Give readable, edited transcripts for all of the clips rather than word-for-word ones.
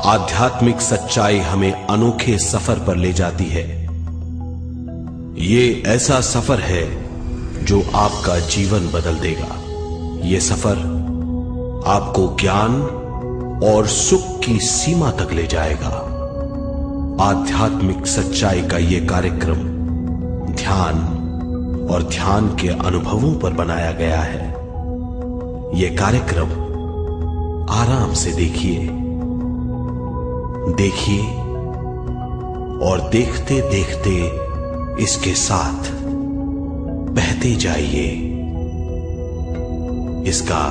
आध्यात्मिक सच्चाई हमें अनोखे सफर पर ले जाती है। ये ऐसा सफर है जो आपका जीवन बदल देगा। ये सफर आपको ज्ञान और सुख की सीमा तक ले जाएगा। आध्यात्मिक सच्चाई का ये कार्यक्रम ध्यान और ध्यान के अनुभवों पर बनाया गया है। ये कार्यक्रम आराम से देखिए और देखते देखते इसके साथ बहते जाइए। इसका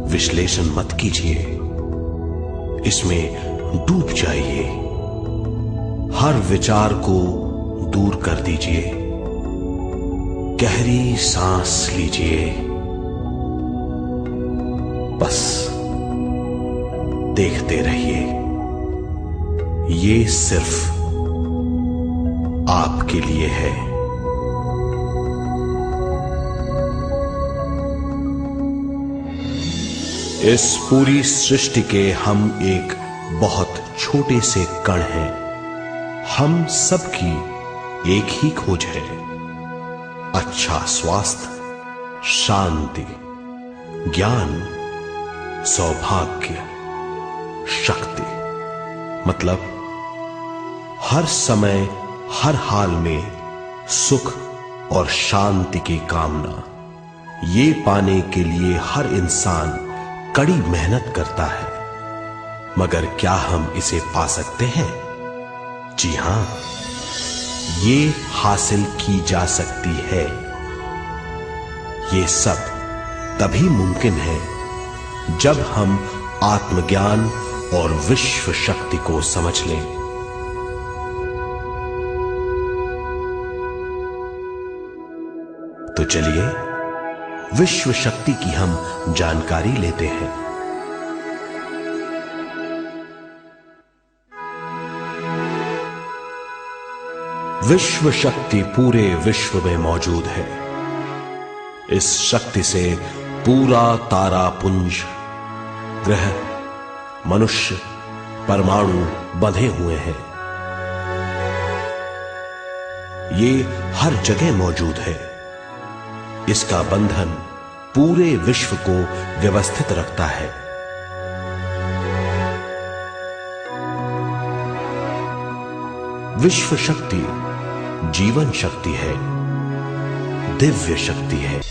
विश्लेषण मत कीजिए, इसमें डूब जाइए। हर विचार को दूर कर दीजिए। गहरी सांस लीजिए। बस देखते रहिए। ये सिर्फ आपके लिए है। इस पूरी सृष्टि के हम एक बहुत छोटे से कण हैं। हम सबकी एक ही खोज है, अच्छा स्वास्थ्य, शांति, ज्ञान, सौभाग्य, शक्ति। मतलब हर समय हर हाल में सुख और शांति की कामना। ये पाने के लिए हर इंसान कड़ी मेहनत करता है, मगर क्या हम इसे पा सकते हैं? जी हां, ये हासिल की जा सकती है। ये सब तभी मुमकिन है जब हम आत्मज्ञान और विश्व शक्ति को समझ लें। तो चलिए विश्व शक्ति की हम जानकारी लेते हैं। विश्व शक्ति पूरे विश्व में मौजूद है। इस शक्ति से पूरा तारापुंज, ग्रह, मनुष्य, परमाणु बंधे हुए हैं। ये हर जगह मौजूद है। इसका बंधन पूरे विश्व को व्यवस्थित रखता है। विश्व शक्ति जीवन शक्ति है, दिव्य शक्ति है।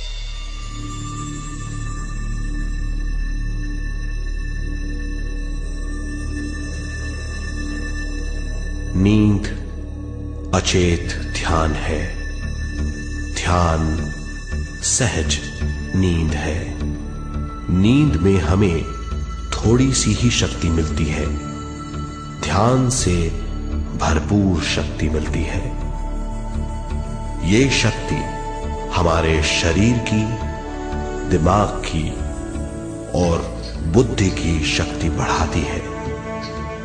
नींद अचेत ध्यान है। ध्यान सहज नींद है। नींद में हमें थोड़ी सी ही शक्ति मिलती है। ध्यान से भरपूर शक्ति मिलती है। ये शक्ति हमारे शरीर की, दिमाग की और बुद्धि की शक्ति बढ़ाती है।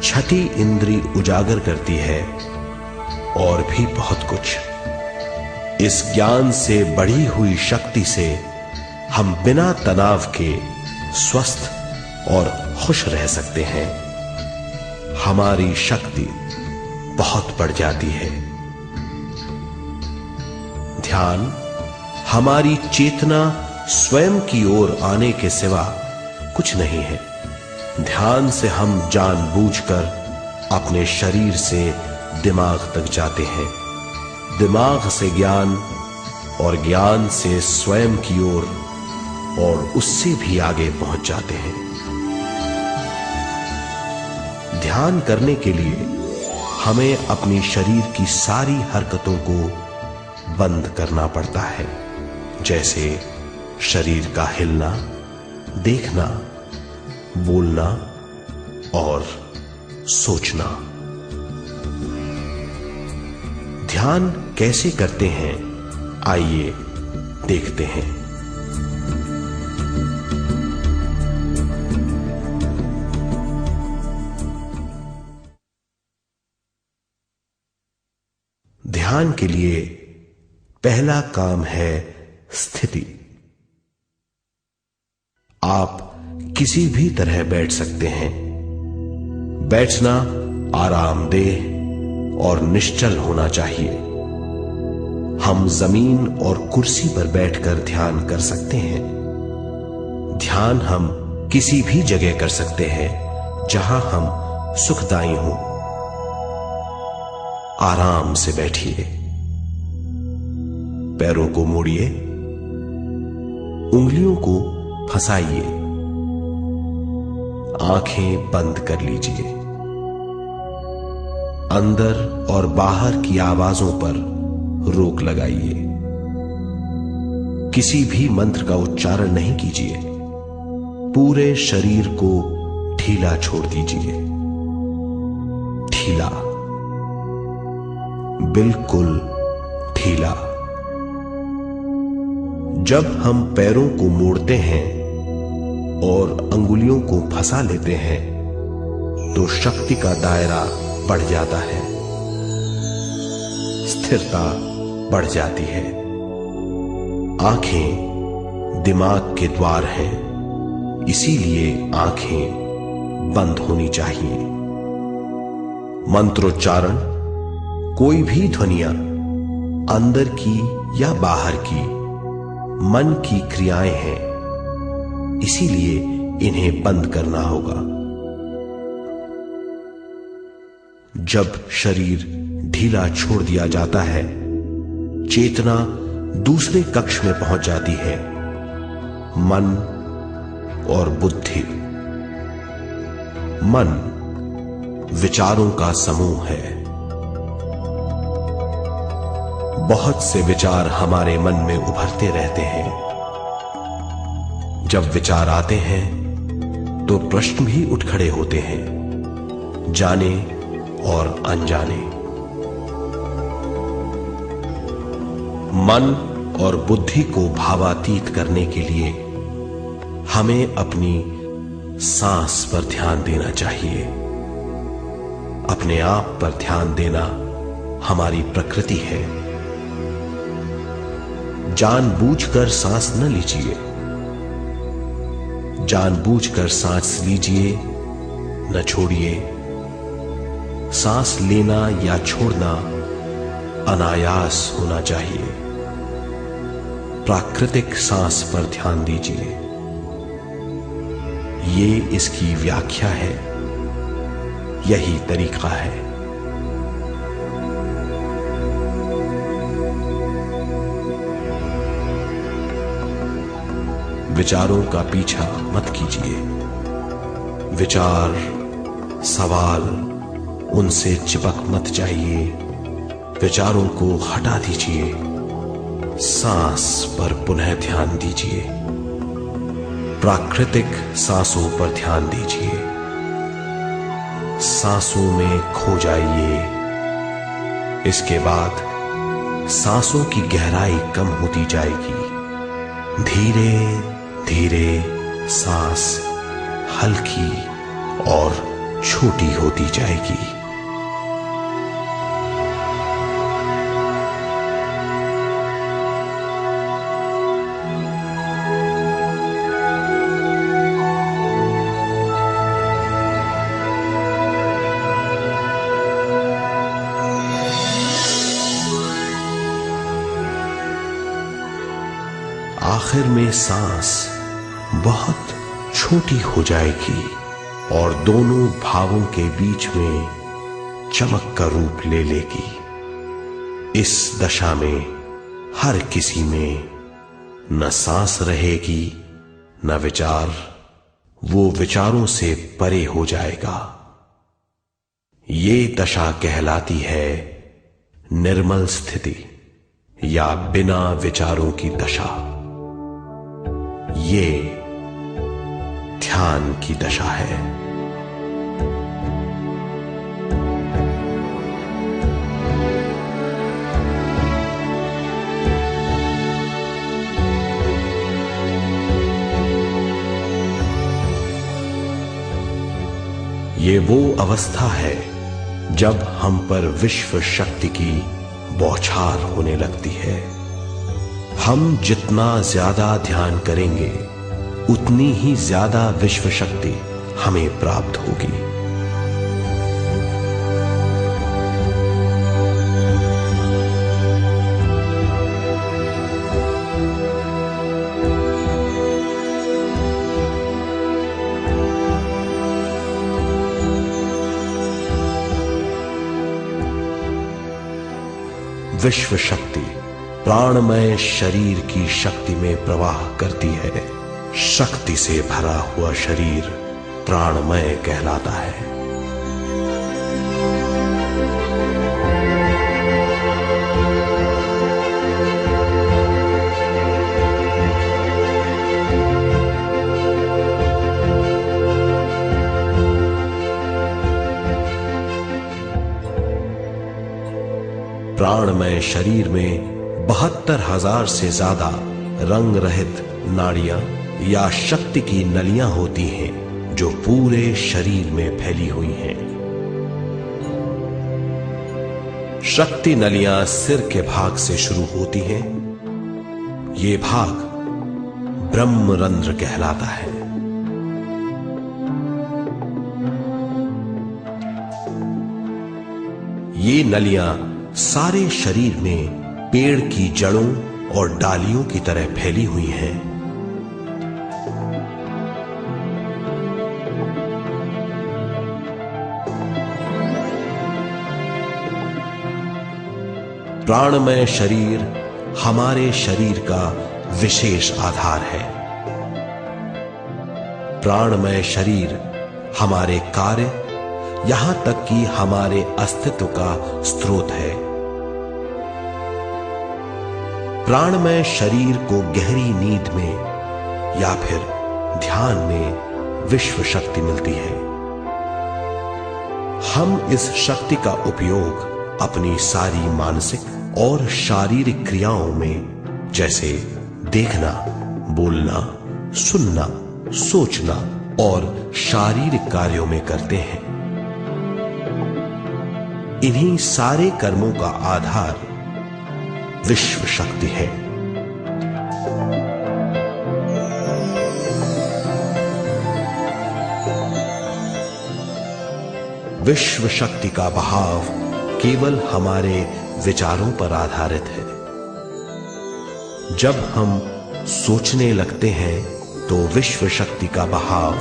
छठी इंद्री उजागर करती है और भी बहुत कुछ। इस ज्ञान से बढ़ी हुई शक्ति से हम बिना तनाव के स्वस्थ और खुश रह सकते हैं। हमारी शक्ति बहुत बढ़ जाती है। ध्यान हमारी चेतना स्वयं की ओर आने के सिवा कुछ नहीं है। ध्यान से हम जानबूझकर अपने शरीर से दिमाग तक जाते हैं, दिमाग से ज्ञान और ज्ञान से स्वयं की ओर और उससे भी आगे पहुंच जाते हैं। ध्यान करने के लिए हमें अपनी शरीर की सारी हरकतों को बंद करना पड़ता है, जैसे शरीर का हिलना, देखना, बोलना और सोचना। ध्यान कैसे करते हैं, आइए देखते हैं। ध्यान के लिए पहला काम है स्थिति। आप किसी भी तरह बैठ सकते हैं। बैठना आरामदेह और निश्चल होना चाहिए। हम जमीन और कुर्सी पर बैठकर ध्यान कर सकते हैं। ध्यान हम किसी भी जगह कर सकते हैं जहां हम सुखदायी हों। आराम से बैठिए, पैरों को मोड़िए, उंगलियों को फंसाइए, आंखें बंद कर लीजिए। अंदर और बाहर की आवाजों पर रोक लगाइए। किसी भी मंत्र का उच्चारण नहीं कीजिए। पूरे शरीर को ढीला छोड़ दीजिए। ढीला, बिल्कुल ढीला। जब हम पैरों को मोड़ते हैं और अंगुलियों को फंसा लेते हैं तो शक्ति का दायरा बढ़ जाता है, स्थिरता बढ़ जाती है। आंखें दिमाग के द्वार हैं, इसीलिए आंखें बंद होनी चाहिए। मंत्रोच्चारण, कोई भी ध्वनियां अंदर की या बाहर की मन की क्रियाएं हैं, इसीलिए इन्हें बंद करना होगा। जब शरीर ढीला छोड़ दिया जाता है, चेतना दूसरे कक्ष में पहुंच जाती है, मन और बुद्धि। मन विचारों का समूह है। बहुत से विचार हमारे मन में उभरते रहते हैं। जब विचार आते हैं तो प्रश्न भी उठ खड़े होते हैं, जाने और अनजाने। मन और बुद्धि को भावातीत करने के लिए हमें अपनी सांस पर ध्यान देना चाहिए। अपने आप पर ध्यान देना हमारी प्रकृति है। जानबूझकर सांस न लीजिए। जानबूझकर सांस लीजिए, न छोड़िए। सांस लेना या छोड़ना अनायास होना चाहिए। प्राकृतिक सांस पर ध्यान दीजिए। ये इसकी व्याख्या है, यही तरीका है। विचारों का पीछा मत कीजिए। विचार, सवाल, उनसे चिपक मत जाइए। विचारों को हटा दीजिए। सांस पर पुनः ध्यान दीजिए। प्राकृतिक सांसों पर ध्यान दीजिए। सांसों में खो जाइए। इसके बाद सांसों की गहराई कम होती जाएगी। धीरे धीरे सांस हल्की और छोटी होती जाएगी। आखिर में सांस बहुत छोटी हो जाएगी और दोनों भावों के बीच में चमक का रूप ले लेगी। इस दशा में हर किसी में न सांस रहेगी न विचार। वो विचारों से परे हो जाएगा। ये दशा कहलाती है निर्मल स्थिति या बिना विचारों की दशा। ये ध्यान की दशा है। ये वो अवस्था है जब हम पर विश्व शक्ति की बौछार होने लगती है। हम जितना ज्यादा ध्यान करेंगे उतनी ही ज्यादा विश्व शक्ति हमें प्राप्त होगी। विश्व शक्ति प्राणमय शरीर की शक्ति में प्रवाह करती है। शक्ति से भरा हुआ शरीर प्राणमय कहलाता है। प्राणमय शरीर में 72,000 से ज्यादा रंग रहित नाड़ियां या शक्ति की नलियां होती हैं जो पूरे शरीर में फैली हुई हैं। शक्ति नलियां सिर के भाग से शुरू होती हैं। ये भाग ब्रह्मरंध्र कहलाता है। ये नलियां सारे शरीर में पेड़ की जड़ों और डालियों की तरह फैली हुई हैं। प्राणमय शरीर हमारे शरीर का विशेष आधार है। प्राणमय शरीर हमारे कार्य यहां तक कि हमारे अस्तित्व का स्रोत है। प्राणमय शरीर को गहरी नींद में या फिर ध्यान में विश्व शक्ति मिलती है। हम इस शक्ति का उपयोग अपनी सारी मानसिक और शारीरिक क्रियाओं में जैसे देखना, बोलना, सुनना, सोचना और शारीरिक कार्यों में करते हैं। इन्हीं सारे कर्मों का आधार विश्व शक्ति है। विश्व शक्ति का बहाव केवल हमारे विचारों पर आधारित है। जब हम सोचने लगते हैं तो विश्व शक्ति का बहाव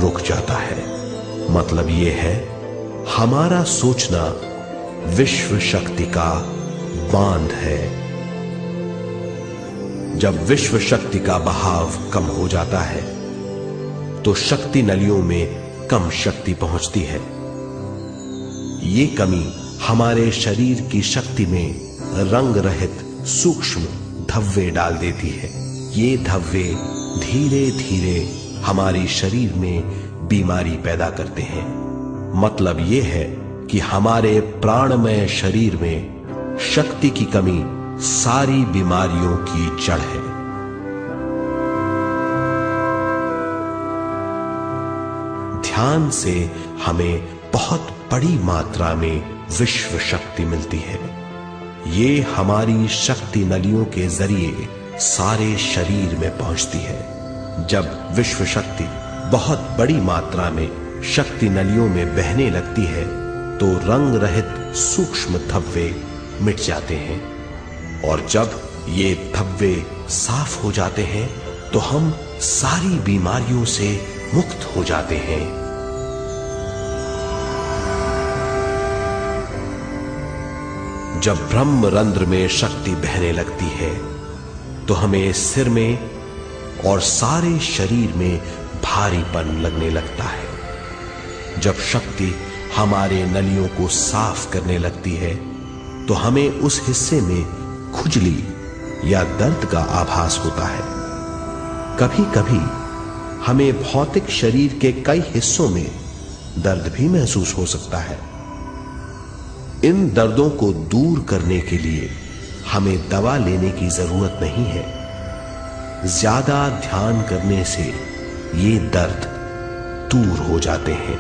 रुक जाता है। मतलब यह है, हमारा सोचना विश्व शक्ति का बांध है। जब विश्व शक्ति का बहाव कम हो जाता है तो शक्ति नलियों में कम शक्ति पहुंचती है। ये कमी हमारे शरीर की शक्ति में रंग रहित सूक्ष्म धब्बे डाल देती है। ये धब्बे धीरे धीरे हमारे शरीर में बीमारी पैदा करते हैं। मतलब ये है कि हमारे प्राणमय शरीर में शक्ति की कमी सारी बीमारियों की जड़ है। ध्यान से हमें बहुत बड़ी मात्रा में विश्व शक्ति मिलती है। ये हमारी शक्ति नलियों के जरिए सारे शरीर में पहुंचती है। जब विश्व शक्ति बहुत बड़ी मात्रा में शक्ति नलियों में बहने लगती है तो रंग रहित सूक्ष्म धब्बे मिट जाते हैं, और जब ये धब्बे साफ हो जाते हैं तो हम सारी बीमारियों से मुक्त हो जाते हैं। जब ब्रह्मरंध्र में शक्ति बहने लगती है तो हमें सिर में और सारे शरीर में भारीपन लगने लगता है। जब शक्ति हमारे नलियों को साफ करने लगती है तो हमें उस हिस्से में खुजली या दर्द का आभास होता है। कभी कभी हमें भौतिक शरीर के कई हिस्सों में दर्द भी महसूस हो सकता है। इन दर्दों को दूर करने के लिए हमें दवा लेने की जरूरत नहीं है। ज्यादा ध्यान करने से ये दर्द दूर हो जाते हैं।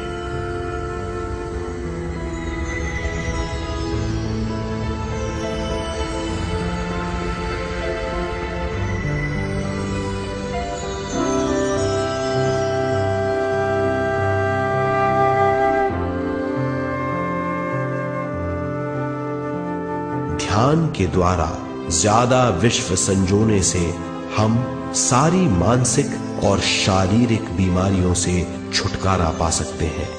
ध्यान के द्वारा ज्यादा विश्व संजोने से हम सारी मानसिक और शारीरिक बीमारियों से छुटकारा पा सकते हैं।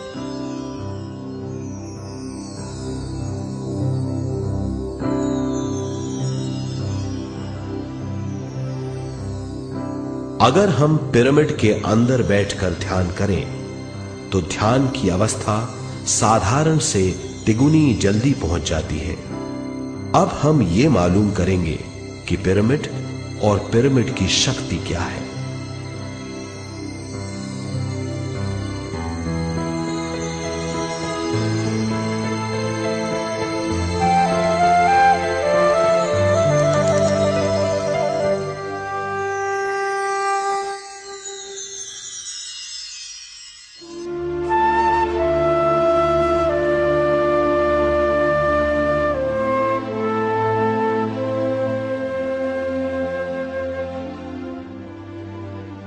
अगर हम पिरामिड के अंदर बैठकर ध्यान करें तो ध्यान की अवस्था साधारण से तिगुनी जल्दी पहुंच जाती है। अब हम ये मालूम करेंगे कि पिरामिड और पिरामिड की शक्ति क्या है।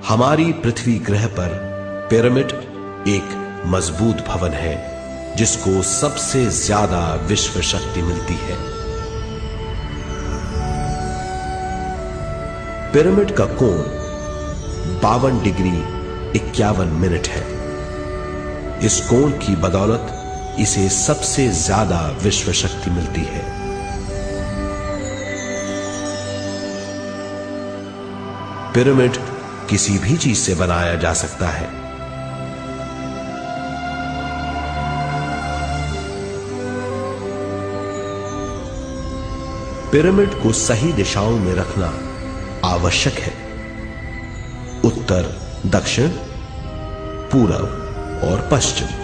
हमारी पृथ्वी ग्रह पर पिरामिड एक मजबूत भवन है जिसको सबसे ज्यादा विश्व शक्ति मिलती है। पिरामिड का कोण 52 डिग्री 51 मिनट है। इस कोण की बदौलत इसे सबसे ज्यादा विश्व शक्ति मिलती है। पिरामिड किसी भी चीज से बनाया जा सकता है। पिरामिड को सही दिशाओं में रखना आवश्यक है। उत्तर, दक्षिण, पूरब और पश्चिम।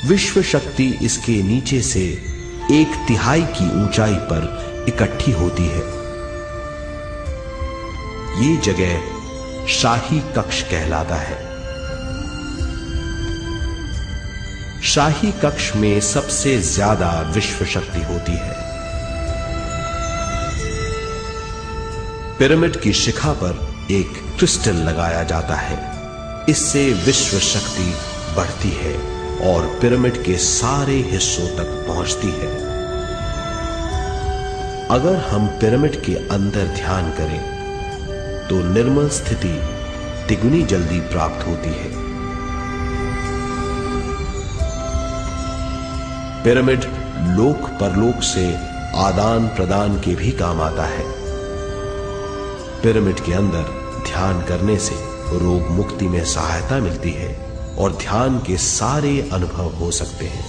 विश्व शक्ति इसके नीचे से 1/3 की ऊंचाई पर इकट्ठी होती है। ये जगह शाही कक्ष कहलाता है। शाही कक्ष में सबसे ज्यादा विश्व शक्ति होती है। पिरामिड की शिखा पर एक क्रिस्टल लगाया जाता है। इससे विश्व शक्ति बढ़ती है और पिरामिड के सारे हिस्सों तक पहुंचती है। अगर हम पिरामिड के अंदर ध्यान करें तो निर्मल स्थिति तिगुनी जल्दी प्राप्त होती है। पिरामिड लोक परलोक से आदान प्रदान के भी काम आता है। पिरामिड के अंदर ध्यान करने से रोग मुक्ति में सहायता मिलती है और ध्यान के सारे अनुभव हो सकते हैं।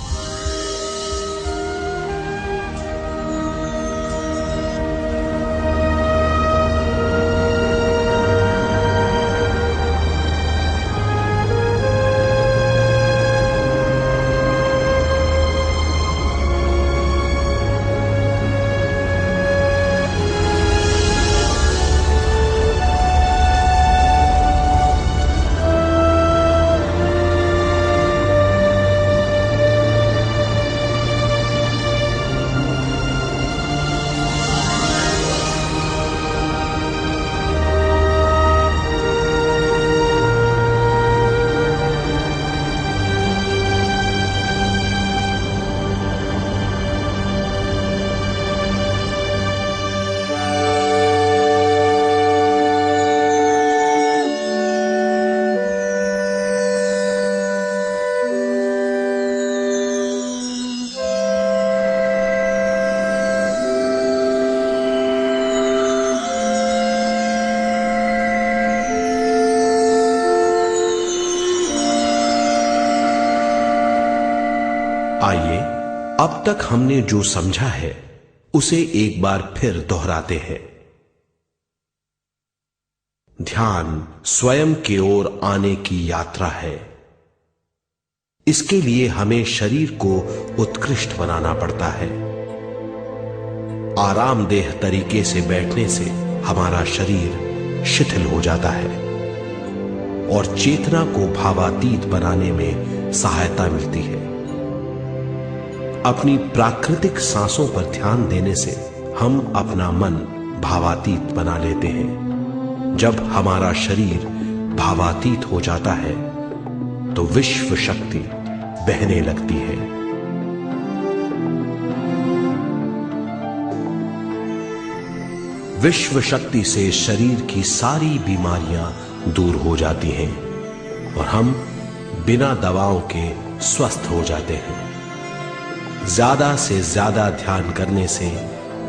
आइए अब तक हमने जो समझा है उसे एक बार फिर दोहराते हैं। ध्यान स्वयं की ओर आने की यात्रा है। इसके लिए हमें शरीर को उत्कृष्ट बनाना पड़ता है। आरामदेह तरीके से बैठने से हमारा शरीर शिथिल हो जाता है और चेतना को भावातीत बनाने में सहायता मिलती है। अपनी प्राकृतिक सांसों पर ध्यान देने से हम अपना मन भावातीत बना लेते हैं जब हमारा शरीर भावातीत हो जाता है तो विश्व शक्ति बहने लगती है। विश्व शक्ति से शरीर की सारी बीमारियां दूर हो जाती हैं और हम बिना दवाओं के स्वस्थ हो जाते हैं। ज्यादा से ज्यादा ध्यान करने से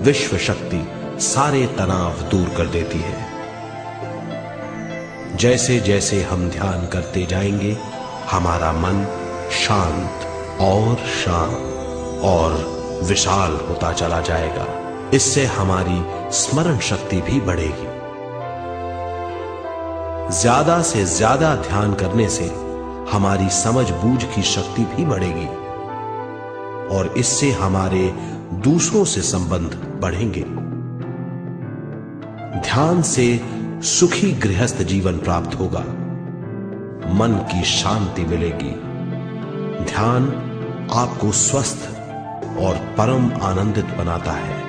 विश्व शक्ति सारे तनाव दूर कर देती है। जैसे जैसे हम ध्यान करते जाएंगे, हमारा मन शांत और विशाल होता चला जाएगा। इससे हमारी स्मरण शक्ति भी बढ़ेगी। ज्यादा से ज्यादा ध्यान करने से हमारी समझ बूझ की शक्ति भी बढ़ेगी और इससे हमारे दूसरों से संबंध बढ़ेंगे। ध्यान से सुखी गृहस्थ जीवन प्राप्त होगा, मन की शांति मिलेगी। ध्यान आपको स्वस्थ और परम आनंदित बनाता है।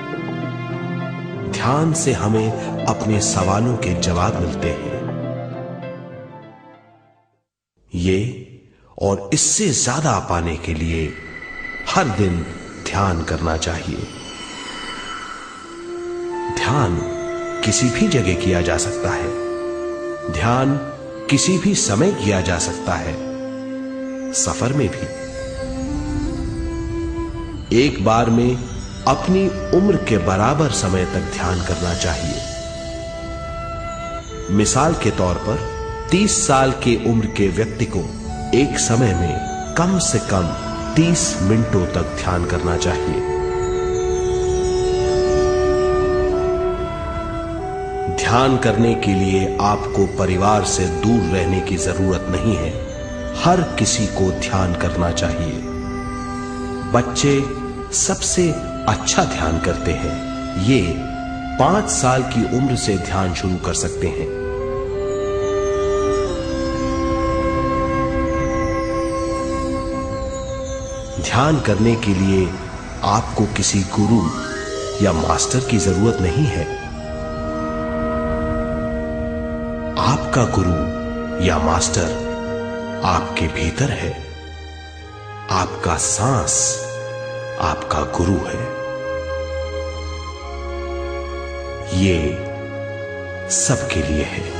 ध्यान से हमें अपने सवालों के जवाब मिलते हैं। ये और इससे ज्यादा पाने के लिए हर दिन ध्यान करना चाहिए। ध्यान किसी भी जगह किया जा सकता है। ध्यान किसी भी समय किया जा सकता है, सफर में भी। एक बार में अपनी उम्र के बराबर समय तक ध्यान करना चाहिए। मिसाल के तौर पर 30 साल के उम्र के व्यक्ति को एक समय में कम से कम 30 मिनटों तक ध्यान करना चाहिए। ध्यान करने के लिए आपको परिवार से दूर रहने की जरूरत नहीं है। हर किसी को ध्यान करना चाहिए। बच्चे सबसे अच्छा ध्यान करते हैं। ये 5 साल की उम्र से ध्यान शुरू कर सकते हैं। ध्यान करने के लिए आपको किसी गुरु या मास्टर की जरूरत नहीं है। आपका गुरु या मास्टर आपके भीतर है। आपका सांस आपका गुरु है। ये सबके लिए है।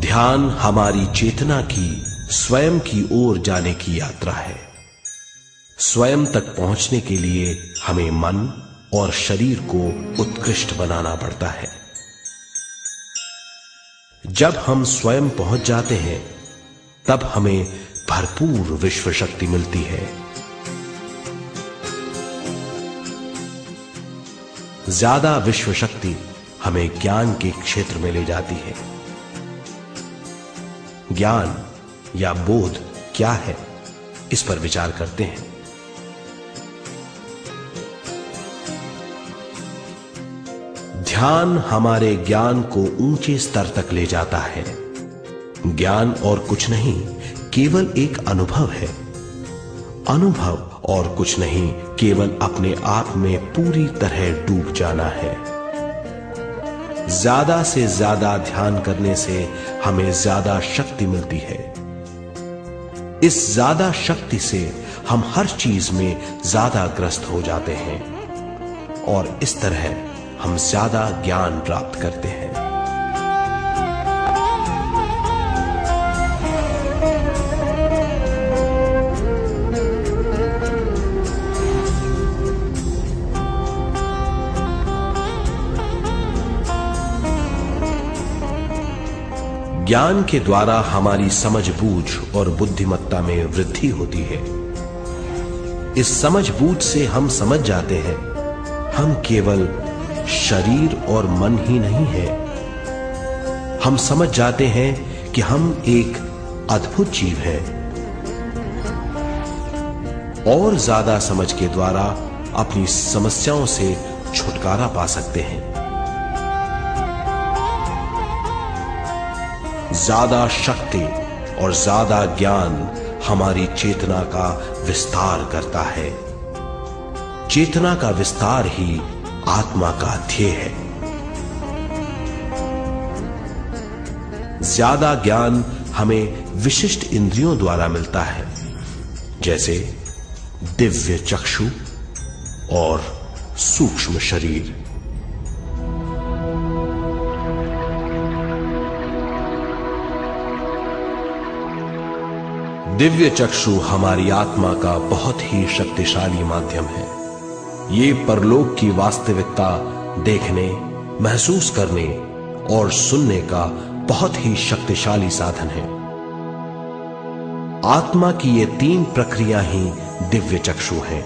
ध्यान हमारी चेतना की स्वयं की ओर जाने की यात्रा है। स्वयं तक पहुंचने के लिए हमें मन और शरीर को उत्कृष्ट बनाना पड़ता है। जब हम स्वयं पहुंच जाते हैं, तब हमें भरपूर विश्व शक्ति मिलती है। ज्यादा विश्व शक्ति हमें ज्ञान के क्षेत्र में ले जाती है। ज्ञान या बोध क्या है, इस पर विचार करते हैं। ध्यान हमारे ज्ञान को ऊंचे स्तर तक ले जाता है। ज्ञान और कुछ नहीं, केवल एक अनुभव है। अनुभव और कुछ नहीं, केवल अपने आप में पूरी तरह डूब जाना है। ज्यादा से ज्यादा ध्यान करने से हमें ज्यादा शक्ति मिलती है। इस ज्यादा शक्ति से हम हर चीज में ज्यादा ग्रस्त हो जाते हैं और इस तरह हम ज्यादा ज्ञान प्राप्त करते हैं। ज्ञान के द्वारा हमारी समझ बूझ और बुद्धिमत्ता में वृद्धि होती है। इस समझ बूझ से हम समझ जाते हैं हम केवल शरीर और मन ही नहीं है। हम समझ जाते हैं कि हम एक अद्भुत जीव हैं और ज्यादा समझ के द्वारा अपनी समस्याओं से छुटकारा पा सकते हैं। ज्यादा शक्ति और ज्यादा ज्ञान हमारी चेतना का विस्तार करता है। चेतना का विस्तार ही आत्मा का ध्येय है। ज्यादा ज्ञान हमें विशिष्ट इंद्रियों द्वारा मिलता है, जैसे दिव्य चक्षु और सूक्ष्म शरीर। दिव्य चक्षु हमारी आत्मा का बहुत ही शक्तिशाली माध्यम है। ये परलोक की वास्तविकता देखने, महसूस करने और सुनने का बहुत ही शक्तिशाली साधन है। आत्मा की ये तीन प्रक्रिया ही दिव्य चक्षु हैं।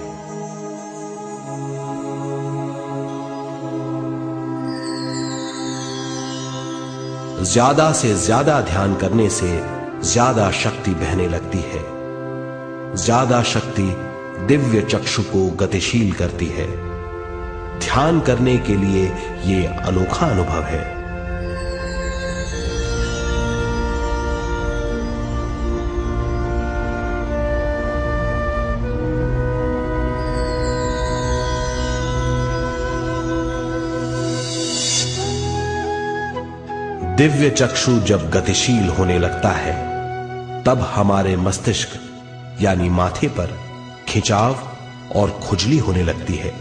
ज्यादा से ज्यादा ध्यान करने से ज्यादा शक्ति बहने लगती है। ज्यादा शक्ति दिव्य चक्षु को गतिशील करती है। ध्यान करने के लिए यह अनोखा अनुभव है। दिव्य चक्षु जब गतिशील होने लगता है, तब हमारे मस्तिष्क यानी माथे पर खिंचाव और खुजली होने लगती है।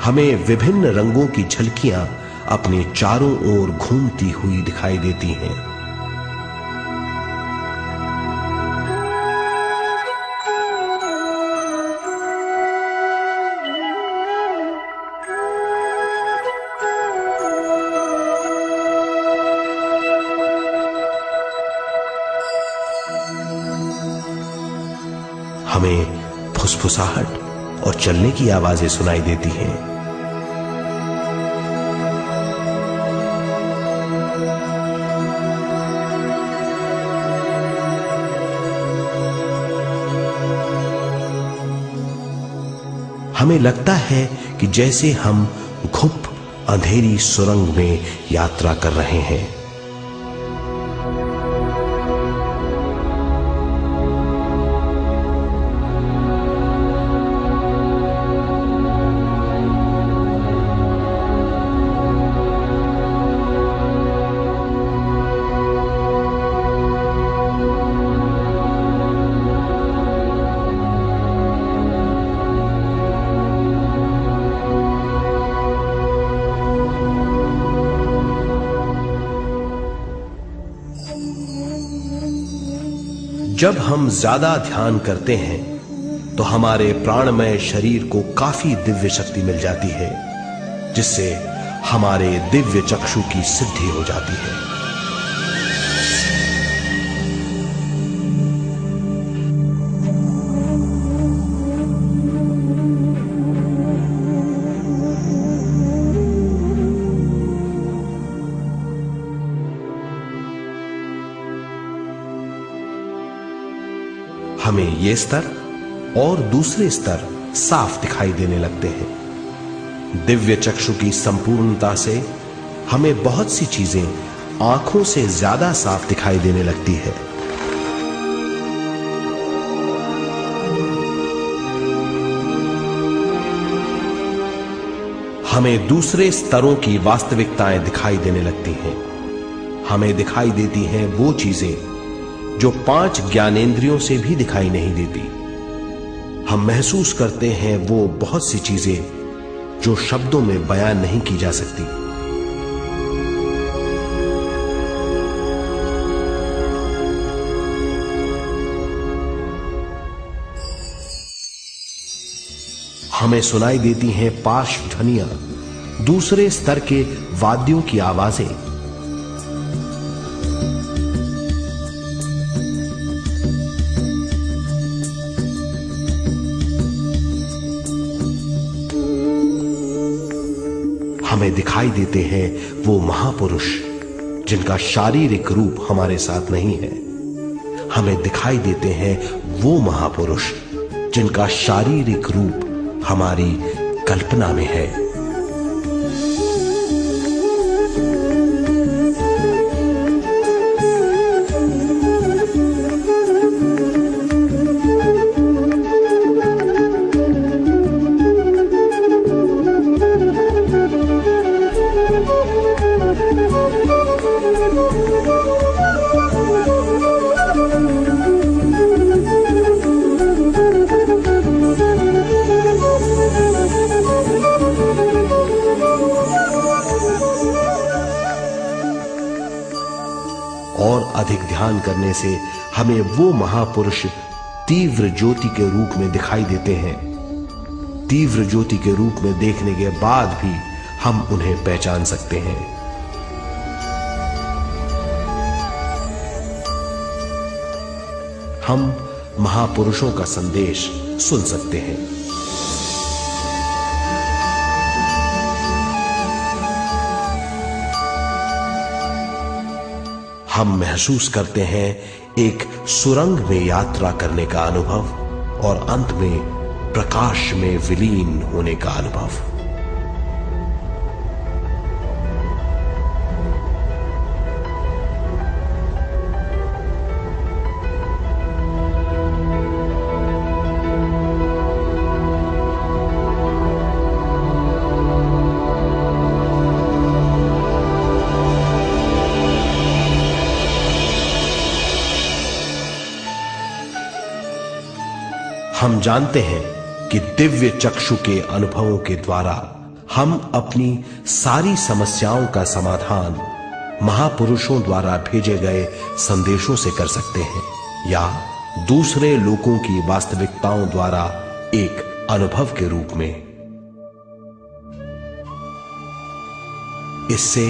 हमें विभिन्न रंगों की झलकियां अपने चारों ओर घूमती हुई दिखाई देती हैं। हमें फुसफुसाहट और चलने की आवाजें सुनाई देती हैं। हमें लगता है कि जैसे हम घुप अंधेरी सुरंग में यात्रा कर रहे हैं। जब हम ज्यादा ध्यान करते हैं तो हमारे प्राणमय शरीर को काफी दिव्य शक्ति मिल जाती है, जिससे हमारे दिव्य चक्षु की सिद्धि हो जाती है। हमें ये स्तर और दूसरे स्तर साफ दिखाई देने लगते हैं। दिव्य चक्षु की संपूर्णता से हमें बहुत सी चीजें आंखों से ज्यादा साफ दिखाई देने लगती है। हमें दूसरे स्तरों की वास्तविकताएं दिखाई देने लगती हैं। हमें दिखाई देती हैं वो चीजें जो 5 ज्ञानेंद्रियों से भी दिखाई नहीं देती। हम महसूस करते हैं वो बहुत सी चीजें जो शब्दों में बयान नहीं की जा सकती। हमें सुनाई देती हैं पार्श्व ध्वनियां, दूसरे स्तर के वाद्यों की आवाजें। हमें दिखाई देते हैं वो महापुरुष जिनका शारीरिक रूप हमारे साथ नहीं है। हमें दिखाई देते हैं वो महापुरुष जिनका शारीरिक रूप हमारी कल्पना में है। और अधिक ध्यान करने से हमें वो महापुरुष तीव्र ज्योति के रूप में दिखाई देते हैं। तीव्र ज्योति के रूप में देखने के बाद भी हम उन्हें पहचान सकते हैं। हम महापुरुषों का संदेश सुन सकते हैं। हम महसूस करते हैं एक सुरंग में यात्रा करने का अनुभव और अंत में प्रकाश में विलीन होने का अनुभव। हम जानते हैं कि दिव्य चक्षु के अनुभवों के द्वारा हम अपनी सारी समस्याओं का समाधान महापुरुषों द्वारा भेजे गए संदेशों से कर सकते हैं या दूसरे लोगों की वास्तविकताओं द्वारा एक अनुभव के रूप में। इससे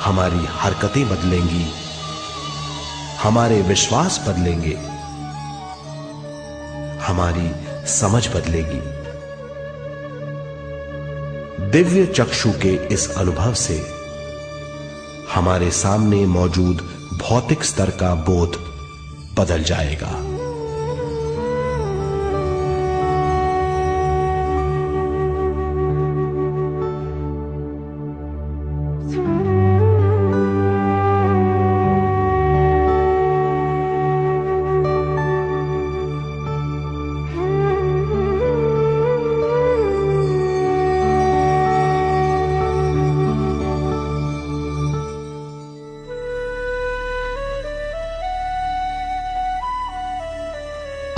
हमारी हरकतें बदलेंगी, हमारे विश्वास बदलेंगे, हमारी समझ बदलेगी। दिव्य चक्षु के इस अनुभव से हमारे सामने मौजूद भौतिक स्तर का बोध बदल जाएगा।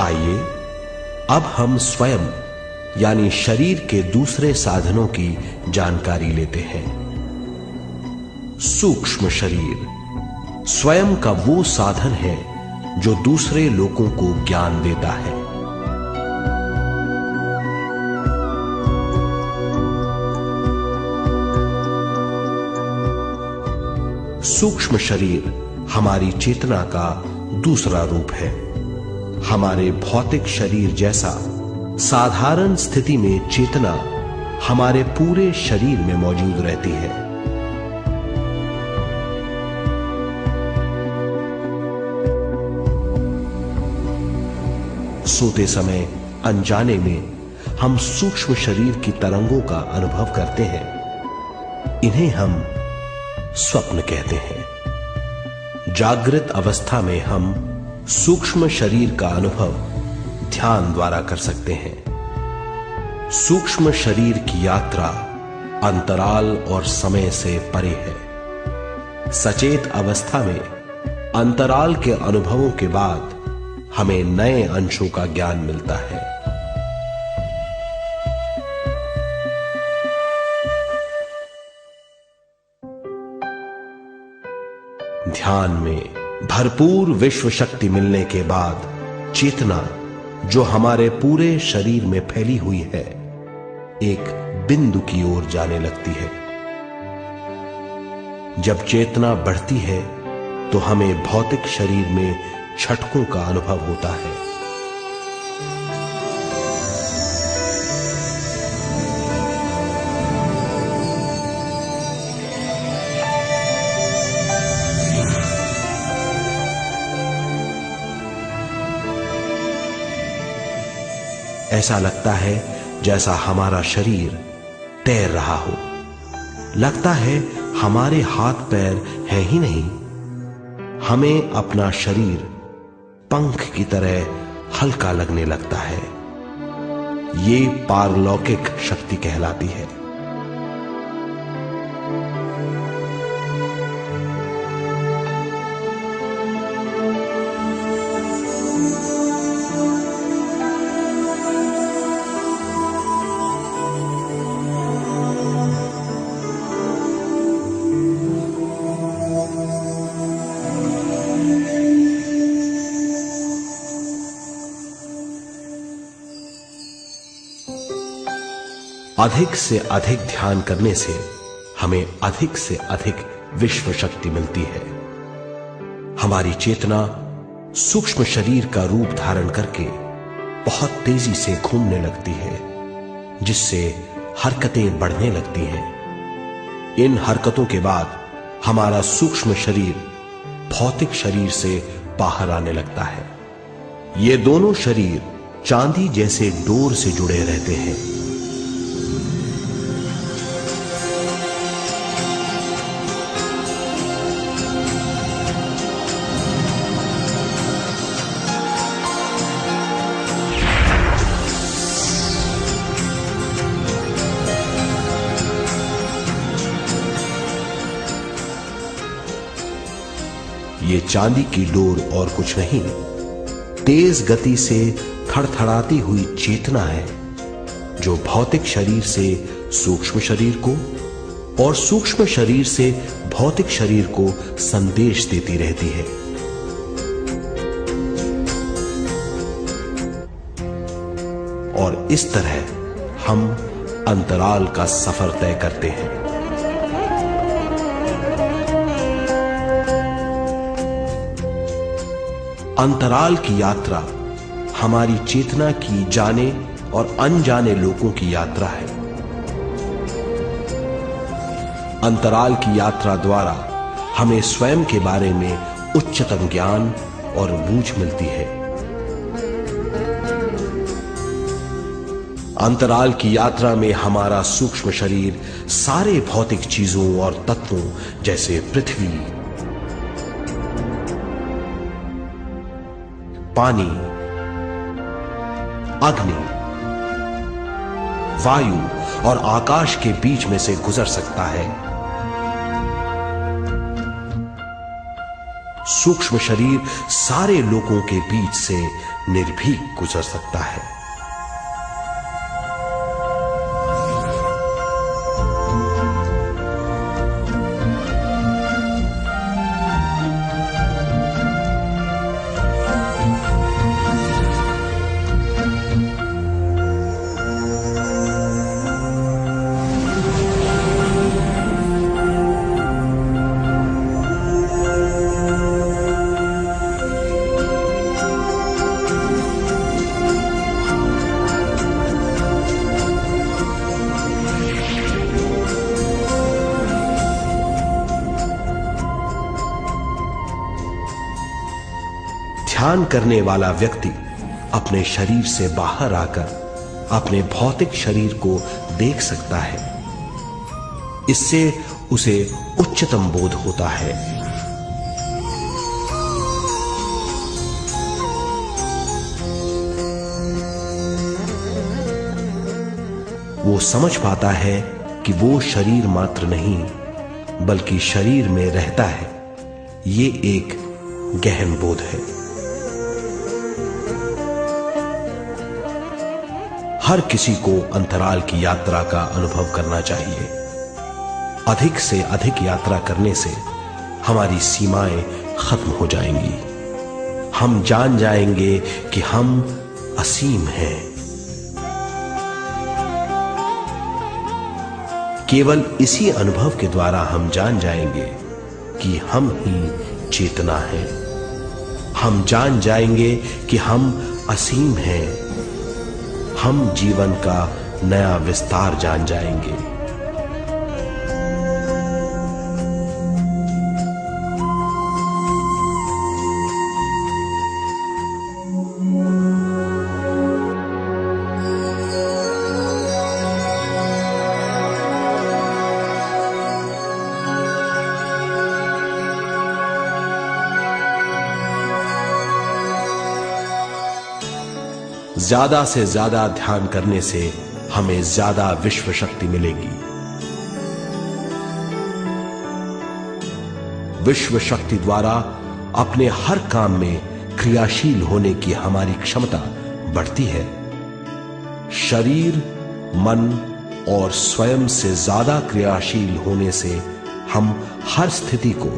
आइए अब हम स्वयं यानी शरीर के दूसरे साधनों की जानकारी लेते हैं। सूक्ष्म शरीर स्वयं का वो साधन है जो दूसरे लोगों को ज्ञान देता है। सूक्ष्म शरीर हमारी चेतना का दूसरा रूप है। हमारे भौतिक शरीर जैसा साधारण स्थिति में चेतना हमारे पूरे शरीर में मौजूद रहती है। सोते समय अनजाने में हम सूक्ष्म शरीर की तरंगों का अनुभव करते हैं। इन्हें हम स्वप्न कहते हैं। जागृत अवस्था में हम सूक्ष्म शरीर का अनुभव ध्यान द्वारा कर सकते हैं। सूक्ष्म शरीर की यात्रा अंतराल और समय से परे है। सचेत अवस्था में अंतराल के अनुभवों के बाद हमें नए अंशों का ज्ञान मिलता है। ध्यान में भरपूर विश्व शक्ति मिलने के बाद चेतना जो हमारे पूरे शरीर में फैली हुई है, एक बिंदु की ओर जाने लगती है। जब चेतना बढ़ती है तो हमें भौतिक शरीर में झटकों का अनुभव होता है। ऐसा लगता है जैसा हमारा शरीर तैर रहा हो। लगता है हमारे हाथ पैर हैं ही नहीं। हमें अपना शरीर पंख की तरह हल्का लगने लगता है। ये पारलौकिक शक्ति कहलाती है। अधिक से अधिक ध्यान करने से हमें अधिक से अधिक विश्व शक्ति मिलती है। हमारी चेतना सूक्ष्म शरीर का रूप धारण करके बहुत तेजी से घूमने लगती है, जिससे हरकतें बढ़ने लगती हैं। इन हरकतों के बाद हमारा सूक्ष्म शरीर भौतिक शरीर से बाहर आने लगता है। ये दोनों शरीर चांदी जैसे डोर से जुड़े रहते हैं। ये चांदी की डोर और कुछ नहीं, तेज गति से थड़थड़ाती हुई चेतना है, जो भौतिक शरीर से सूक्ष्म शरीर को और सूक्ष्म शरीर से भौतिक शरीर को संदेश देती रहती है। और इस तरह हम अंतराल का सफर तय करते हैं। अंतराल की यात्रा हमारी चेतना की जाने और अनजाने लोगों की यात्रा है। अंतराल की यात्रा द्वारा हमें स्वयं के बारे में उच्चतम ज्ञान और बूझ मिलती है। अंतराल की यात्रा में हमारा सूक्ष्म शरीर सारे भौतिक चीजों और तत्वों जैसे पृथ्वी, पानी, अग्नि, वायु और आकाश के बीच में से गुजर सकता है। सूक्ष्म शरीर सारे लोगों के बीच से निर्भीक गुजर सकता है। ध्यान करने वाला व्यक्ति अपने शरीर से बाहर आकर अपने भौतिक शरीर को देख सकता है। इससे उसे उच्चतम बोध होता है। वो समझ पाता है कि वो शरीर मात्र नहीं बल्कि शरीर में रहता है। ये एक गहन बोध है। हर किसी को अंतराल की यात्रा का अनुभव करना चाहिए। अधिक से अधिक यात्रा करने से हमारी सीमाएं खत्म हो जाएंगी। हम जान जाएंगे कि हम असीम हैं। केवल इसी अनुभव के द्वारा हम जान जाएंगे कि हम ही चेतना है। हम जान जाएंगे कि हम असीम हैं। हम जीवन का नया विस्तार जान जाएंगे। ज्यादा से ज्यादा ध्यान करने से हमें ज्यादा विश्व शक्ति मिलेगी। विश्व शक्ति द्वारा अपने हर काम में क्रियाशील होने की हमारी क्षमता बढ़ती है। शरीर, मन और स्वयं से ज्यादा क्रियाशील होने से हम हर स्थिति को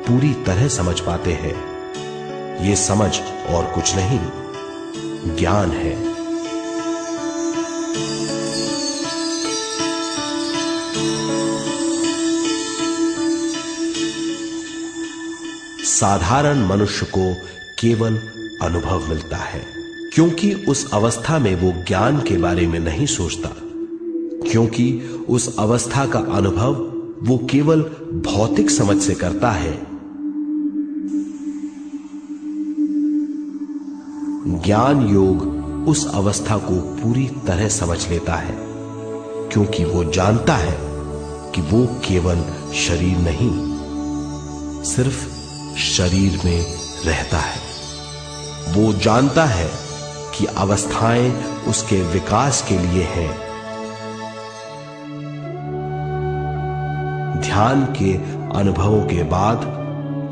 पूरी तरह समझ पाते हैं। ये समझ और कुछ नहीं, ज्ञान है। साधारण मनुष्य को केवल अनुभव मिलता है, क्योंकि उस अवस्था में वो ज्ञान के बारे में नहीं सोचता, क्योंकि उस अवस्था का अनुभव वो केवल भौतिक समझ से करता है। ज्ञान योग उस अवस्था को पूरी तरह समझ लेता है, क्योंकि वो जानता है कि वो केवल शरीर नहीं, सिर्फ शरीर में रहता है। वो जानता है कि अवस्थाएं उसके विकास के लिए हैं। ध्यान के अनुभवों के बाद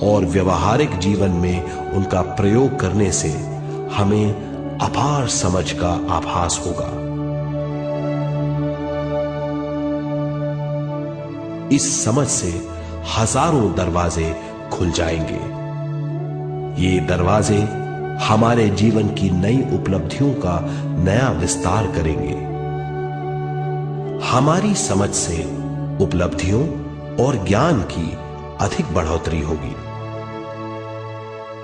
और व्यवहारिक जीवन में उनका प्रयोग करने से हमें अपार समझ का आभास होगा। इस समझ से हजारों दरवाजे खुल जाएंगे। ये दरवाजे हमारे जीवन की नई उपलब्धियों का नया विस्तार करेंगे। हमारी समझ से उपलब्धियों और ज्ञान की अधिक बढ़ोतरी होगी।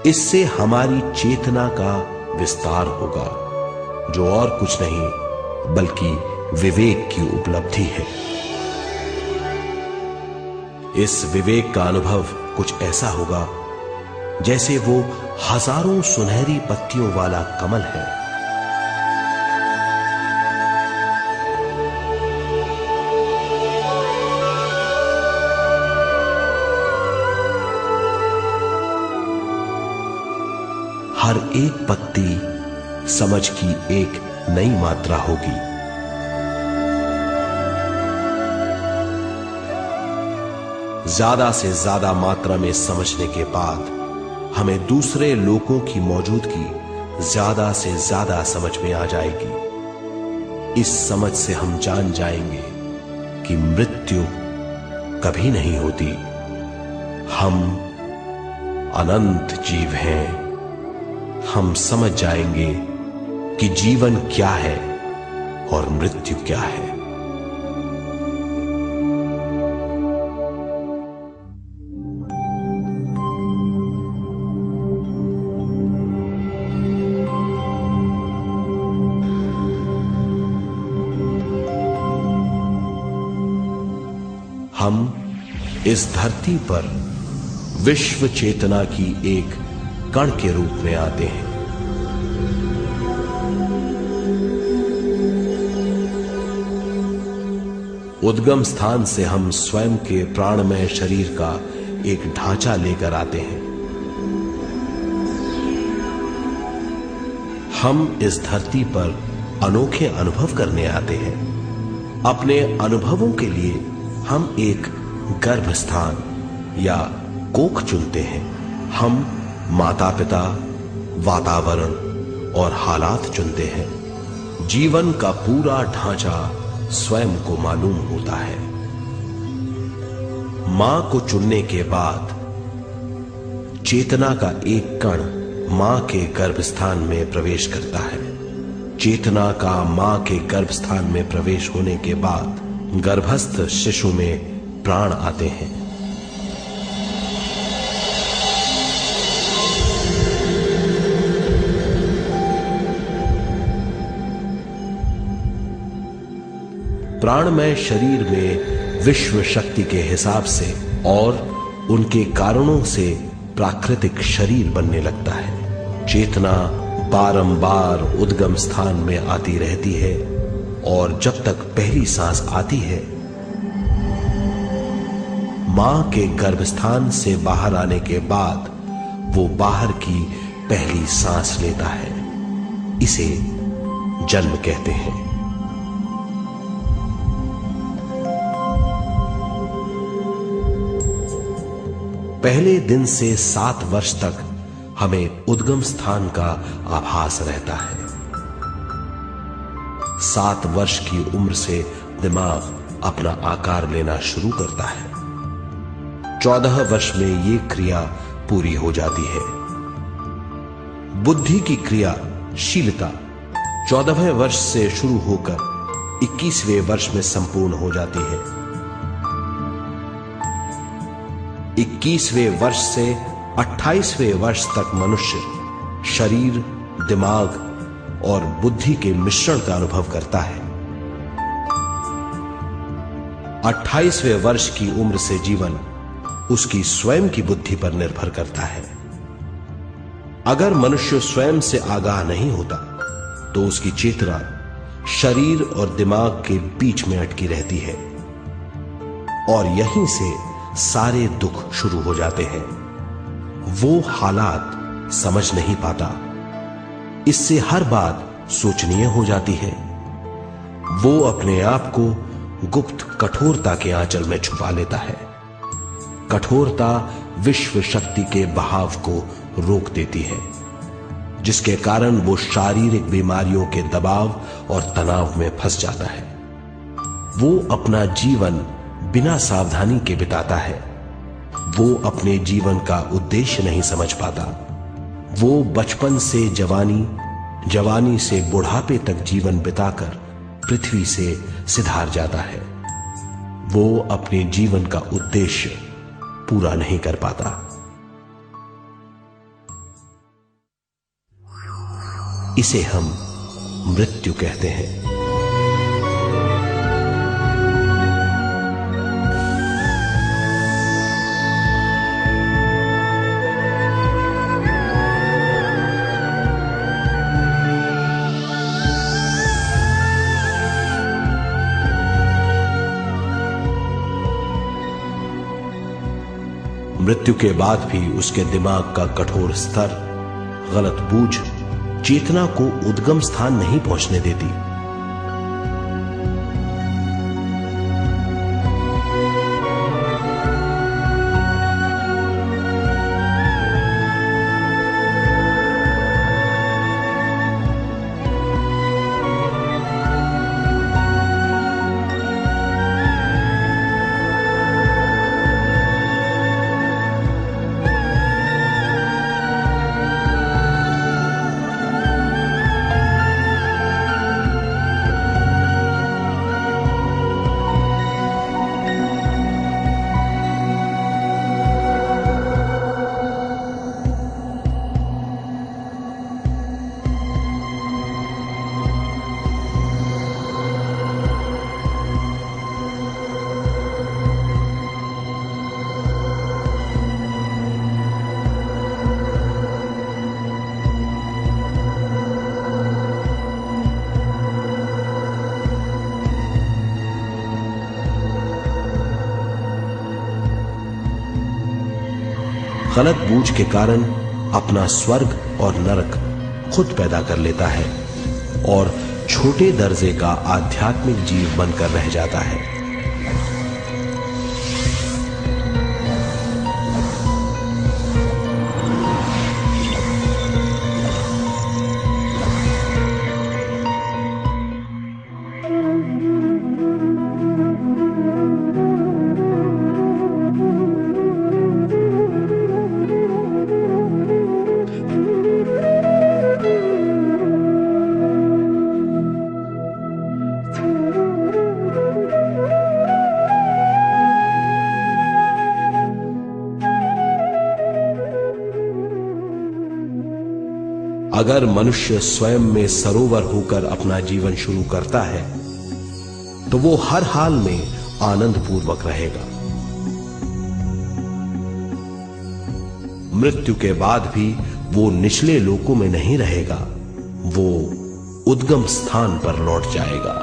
इससे हमारी चेतना का विस्तार होगा, जो और कुछ नहीं बल्कि विवेक की उपलब्धि है। इस विवेक का अनुभव कुछ ऐसा होगा जैसे वो हजारों सुनहरी पत्तियों वाला कमल है। हर एक पत्ती समझ की एक नई मात्रा होगी। ज्यादा से ज्यादा मात्रा में समझने के बाद हमें दूसरे लोगों की मौजूदगी ज्यादा से ज्यादा समझ में आ जाएगी। इस समझ से हम जान जाएंगे कि मृत्यु कभी नहीं होती। हम अनंत जीव हैं। हम समझ जाएंगे कि जीवन क्या है और मृत्यु क्या है। हम इस धरती पर विश्व चेतना की एक कण के रूप में आते हैं। उद्गम स्थान से हम स्वयं के प्राणमय शरीर का एक ढांचा लेकर आते हैं। हम इस धरती पर अनोखे अनुभव करने आते हैं। अपने अनुभवों के लिए हम एक गर्भस्थान या कोख चुनते हैं। हम माता पिता, वातावरण और हालात चुनते हैं। जीवन का पूरा ढांचा स्वयं को मालूम होता है। मां को चुनने के बाद चेतना का एक कण मां के गर्भस्थान में प्रवेश करता है। चेतना का मां के गर्भस्थान में प्रवेश होने के बाद गर्भस्थ शिशु में प्राण आते हैं। प्राणमय शरीर में विश्व शक्ति के हिसाब से और उनके कारणों से प्राकृतिक शरीर बनने लगता है। चेतना बारंबार उद्गम स्थान में आती रहती है और जब तक पहली सांस आती है, मां के गर्भस्थान से बाहर आने के बाद वो बाहर की पहली सांस लेता है। इसे जन्म कहते हैं। पहले दिन से 7 वर्ष तक हमें उद्गम स्थान का आभास रहता है। 7 वर्ष की उम्र से दिमाग अपना आकार लेना शुरू करता है। 14 वर्ष में यह क्रिया पूरी हो जाती है। बुद्धि की क्रियाशीलता 14वें वर्ष से शुरू होकर 21वें वर्ष में संपूर्ण हो जाती है। 21वें वर्ष से 28वें वर्ष तक मनुष्य शरीर, दिमाग और बुद्धि के मिश्रण का अनुभव करता है। 28वें वर्ष की उम्र से जीवन उसकी स्वयं की बुद्धि पर निर्भर करता है। अगर मनुष्य स्वयं से आगाह नहीं होता तो उसकी चेतना शरीर और दिमाग के बीच में अटकी रहती है और यहीं से सारे दुख शुरू हो जाते हैं। वो हालात समझ नहीं पाता। इससे हर बात सोचनीय हो जाती है। वो अपने आप को गुप्त कठोरता के आंचल में छुपा लेता है। कठोरता विश्व शक्ति के बहाव को रोक देती है, जिसके कारण वो शारीरिक बीमारियों के दबाव और तनाव में फंस जाता है। वो अपना जीवन बिना सावधानी के बिताता है। वो अपने जीवन का उद्देश्य नहीं समझ पाता। वो बचपन से जवानी, जवानी से बुढ़ापे तक जीवन बिताकर पृथ्वी से सिधार जाता है। वो अपने जीवन का उद्देश्य पूरा नहीं कर पाता। इसे हम मृत्यु कहते हैं। मृत्यु के बाद भी उसके दिमाग का कठोर स्तर, गलत बूझ चेतना को उद्गम स्थान नहीं पहुंचने देती। गलत बूझ के कारण अपना स्वर्ग और नरक खुद पैदा कर लेता है और छोटे दर्जे का आध्यात्मिक जीव बनकर रह जाता है। अगर मनुष्य स्वयं में सरोवर होकर अपना जीवन शुरू करता है तो वो हर हाल में आनंद पूर्वक रहेगा। मृत्यु के बाद भी वो निचले लोकों में नहीं रहेगा, वो उद्गम स्थान पर लौट जाएगा।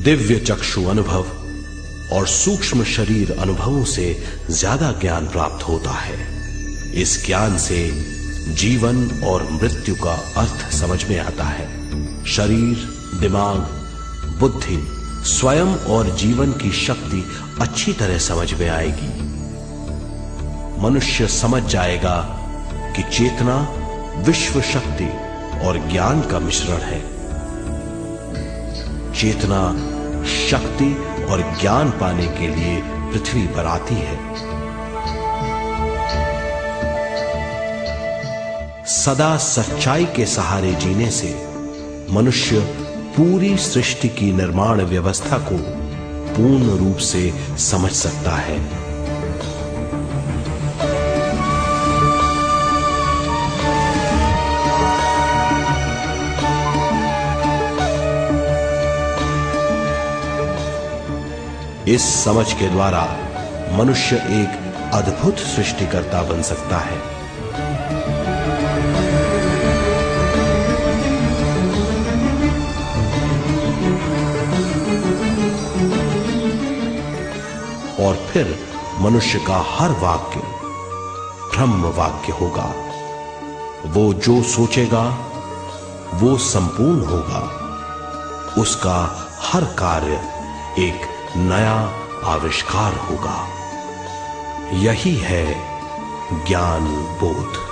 दिव्य चक्षु अनुभव और सूक्ष्म शरीर अनुभवों से ज्यादा ज्ञान प्राप्त होता है। इस ज्ञान से जीवन और मृत्यु का अर्थ समझ में आता है। शरीर, दिमाग, बुद्धि, स्वयं और जीवन की शक्ति अच्छी तरह समझ में आएगी। मनुष्य समझ जाएगा कि चेतना विश्व शक्ति और ज्ञान का मिश्रण है। चेतना शक्ति और ज्ञान पाने के लिए पृथ्वी पर आती है। सदा सच्चाई के सहारे जीने से मनुष्य पूरी सृष्टि की निर्माण व्यवस्था को पूर्ण रूप से समझ सकता है। इस समझ के द्वारा मनुष्य एक अद्भुत सृष्टिकर्ता बन सकता है। और फिर मनुष्य का हर वाक्य ब्रह्म वाक्य होगा। वो जो सोचेगा वो संपूर्ण होगा। उसका हर कार्य एक नया आविष्कार होगा। यही है ज्ञान बोध।